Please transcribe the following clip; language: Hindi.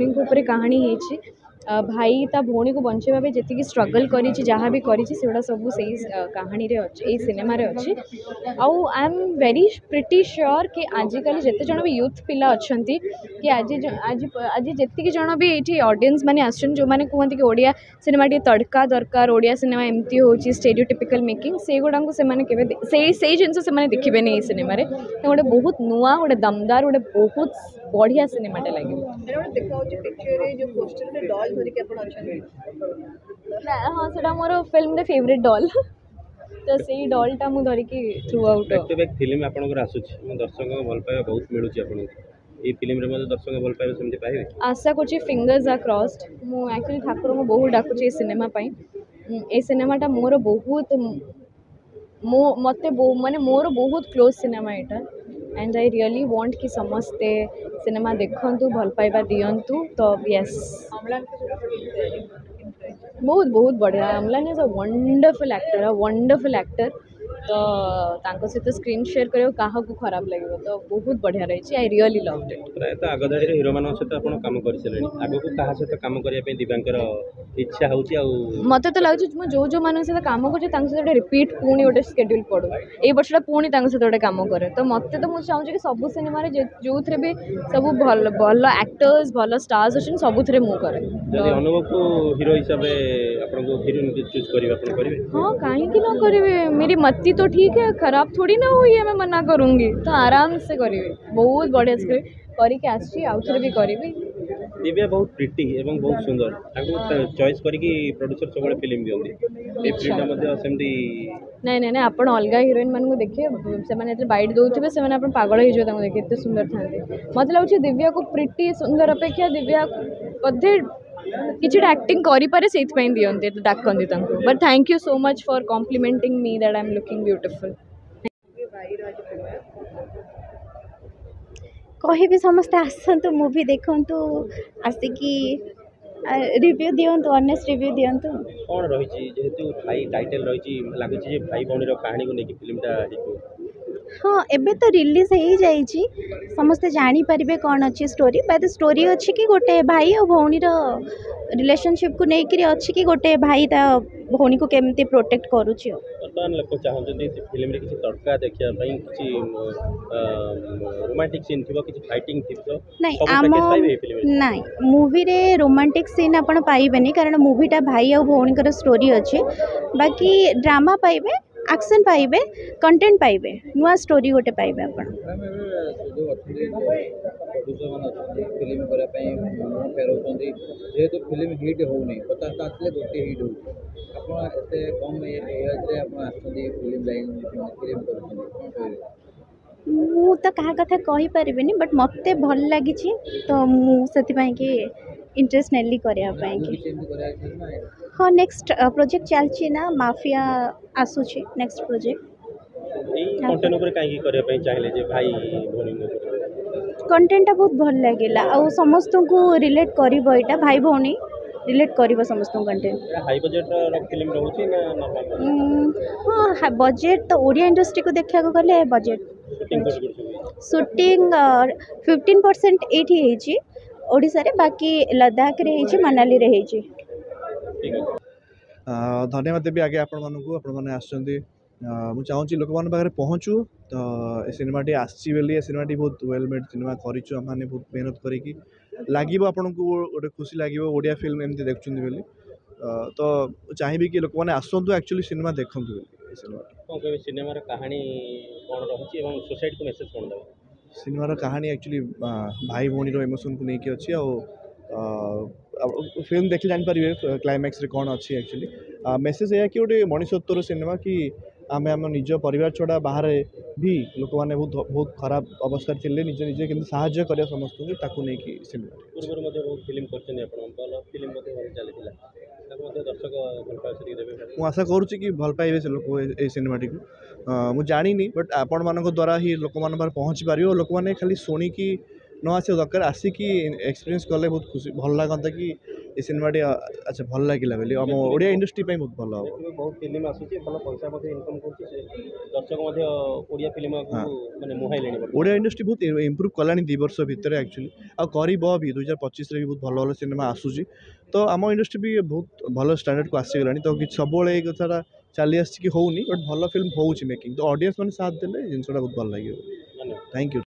भौणी ऊपर कहानी है भाई ता भौणी को बंचेवा जी स्ट्रगल करी जहाँ भी करी सब से कहानी रे अच्छे यही सिनेमा रे अच्छे आउ I am very pretty sure कि आजिकल जिते जन भी यूथ पिला अच्छा कि आज आज आज जी जन भी ये ऑडियंस माने आसन जो मैंने कहते कि ओडिया सिनेमा टी तड़का दरकार ओडिया सिनेमा एमती हो स्टेरियोटिपिकल मेकिंग से गुड़ा से जिनस से देखिए नहीं सिनेमा गोटे बहुत नुआ गोटे दमदार गोटे बहुत बढ़िया सिनेमाटे लगे हाँ से मोर फिल्म फेवरेट डॉल तो से डॉलटा मुझे धरिकी थ्रू आउट फिल्म आपंकर आसूँ दर्शक भल पाइबा बहुत मिलूँ आपको ये फिल्म रे दर्शक भल पाइबा सेमती पाइबे आशा करुँची फिंगर्स आर क्रॉस्ड मु एक्चुअली ठाकुर को बहुत डाकुची सिनेमा ए सिनेमाटा मोर बहुत मत माने मोर बहुत क्लोज सिनेमा यहाँ एंड आई रियली वांट कि समस्ते सिनेमा देखंतु भल पाइबा दियंतु तो यस बहुत बहुत बढ़िया अम्लान इज अ वंडरफुल एक्टर तो तांको सहित स्क्रीन शेयर करियो काहा को खराब लगे तो बहुत बढ़िया रही आई रियली लव्ड इट प्राय तो आग धाड़ी हीरो मान सहित आप काम कर आगे को कहा सहित काम करने दिव्यांकर इच्छा होची मत तो लगे जो जो मान सहित काम कर रिपीट पुणी गोटे स्केड्यूल पड़ू ये वर्षटा पुणी सहित गोटे काम करे तो मत तो मुझे चाहूँ कि सब सिनेमा जो थे भी सब भल भल एक्टर्स भल स्टार्स अच्छे सब मुझे करे अनुभव को हीरो हिसाब से चूज करेंगे हाँ कहीं न करेंगे मेरी मत्ती तो ठीक है खराब थोड़ी ना हुई है मैं मना करूँगी तो आराम से करेंगे बहुत बढ़िया स्क्रिप्ट करके आसी आउथरे भी करी दिव्या बहुत प्रिटी एवं बहुत सुंदर चॉइस करके प्रोड्यूसर सब फिल्म दिखती ए फिल्म मध्ये सेमती नहीं नहीं नहीं आपण अलग हीरोइन मान को देखिए से माने बाइट दउथिबे से माने आपण पागल हो जाते देखिए एत सुंदर थांते मतलब लगे दिव्या को प्रिटी सुंदर अपेक्षा दिव्या बधे किसी एक्टिंग करि पारे सेथ पई दियंते तो डाकंदी तांको but thank you so much for complimenting me that I am looking beautiful कहि समस्ते आसतु मूवी देखु आसिकी रिव्यू दियंतु ऑनेस्ट रिव्यू दियंतु कौन रही जेहेतु भाई टाइटल रही लगुच भाई भौणी कहानी को लेकिन फिल्मटा हाँ एबे तो रिलीज हो जाइए समस्ते जानीपारे कौन अच्छी स्टोरी बाय स्टोरी अच्छी कि गोटे भाई और भौणी रिलेशनशिप को लेकर अच्छी कि गोटे भाई ता भौणी को केमती प्रोटेक्ट करुच्ची बर्तमान लोक चाहते फिल्म रे किसी तड़का देखा किसी रोमांटिक सीन थी किसी फाइटिंग थी नहीं आम नहीं मूवी रे रोमांटिक सीन आपण पाइबेनी कारण मूवीटा भाई और भौणी स्टोरी अच्छी बाकी ड्रामा पाइबे एक्शन पाइबे कंटेंट पाइबे नुआ स्टोरी गोटे पाइबे आपण फिल्म जेहेतु फिल्म हिट होनी 50 आसले गोटे हिट हो कम एज फिल्म लाइन मु तो कहा कथा कहि परिबेनी बट मते भल लागी तो मु सेति पई कि इंटरेस्ट नेली करिया पई कि हाँ नेक्स्ट प्रोजेक्ट चलछि ना माफिया आसुछि नेक्स्ट प्रोजेक्ट कंटेंट ऊपर काहे करिया पई चाहिले जे भाई भौणी कंटेंट बहुत भल लागेला आ समस्त को रिलेट करिवो एटा भाई भौणी रिलेट करिवो समस्त कंटेंट हाई बजट रो फिल्म रहउछि ना नॉर्मल हाँ बजट तो ओडिया इंडस्ट्री को देखा गले बजट शूटिंग 15% एठी हेछि ओडिसा रे बाकी लद्दाख रे हेछि मनाली रे हेछि धन्यवाद देवी आगे आपण मानू आपण मैंने आसुँच चाहूँगी लोक मान पाखे पहुँचू तो सिनेमाटी आसी सिनेमाटी बहुत वेल मेड सिनेमा करूँ आम बहुत मेहनत करी लगे आपन को गोटे खुशी लगे ओडिया फिल्म एमती देखुं बोली तो चाहिए कि लोक मैंने आसतु एक्चुअली सिनेमा देखूँ सिनेमा सिनेमार कहानी कौन रही सोसाइटी को मेसेज कौन देव सिनेमार कहानी एक्चुअली भाई भौणी इमोशन को लेकिन अच्छी फिल्म देखिए जानीपारे क्लाइमैक्स रे कौन अच्छी एक्चुअली मेसेज है कि गोटे मनुष्यत्वर सिनेमा कि आम आम निज परिवार छड़ा बाहर भी लोक मैंने बहुत खराब अवस्था थे निजे निजे कि साहाଯ୍य करिया समस्त को लेकिन सिनेमा पूर्व बहुत फिल्म फिल्म दर्शक मु आशा करुँची कि भल पाइबे से लोक ए सिनेमाटी को मु जानी बट आपण मान द्वारा ही लोक मान पहुँची पार लोक मैंने खाली शुणिकी न आसा दरकार आसिकी एक्सपीरियंस कले बहुत खुशी भल लगता कि ଏ ସିନେମାଟି ଆଚ୍ଛା ଭଲ ଲାଗିଲା ବୋଲି ଆମ ଓଡ଼ିଆ ଇଣ୍ଡଷ୍ଟ୍ରି ପାଇଁ ବହୁତ ଭଲ ହେବ। ଦେଖିବେ ବହୁତ ଫିଲ୍ମ ଆସୁଛି ଭଲ ପଇସା ମଧ୍ୟ ଇନକମ୍ କରୁଛି ସେ ଦର୍ଶକ ମଧ୍ୟ ଓଡ଼ିଆ ଫିଲ୍ମକୁ ମାନେ ମୁହାଇଲେଣି ବର୍ତ୍ତମାନ। ଓଡ଼ିଆ ଇଣ୍ଡଷ୍ଟ୍ରି ବହୁତ ଇମ୍ପ୍ରୁଭ୍ କଲାଣି 2 ବର୍ଷ ଭିତରେ ଆକ୍ଚୁଆଲି ଆଉ କରିବ ବି 2025ରେ ବି ବହୁତ ଭଲ ଭଲ ସିନେମା ଆସୁଛି ତ ଆମ ଇଣ୍ଡଷ୍ଟ୍ରି ବି ବହୁତ ଭଲ ଷ୍ଟାଣ୍ଡାର୍ଡ଼କୁ ଆସିଗଲାଣି ତ କିଛି ସବୁବେଳେ ଏଇ କଥାଟା ଚାଲି ଆସିଛି କି ହେଉନି ବଟ୍ ଭଲ ଫିଲ୍ମ ହେଉଛି ମେକିଂ ତ ଅଡ଼ିଏନ୍ସ ମାନେ ସାଥ ଦେଲେ ଜିନିଷଟା ବହୁତ ଭଲ ଲାଗିବ। ଧନ୍ୟବାଦ। Thank you.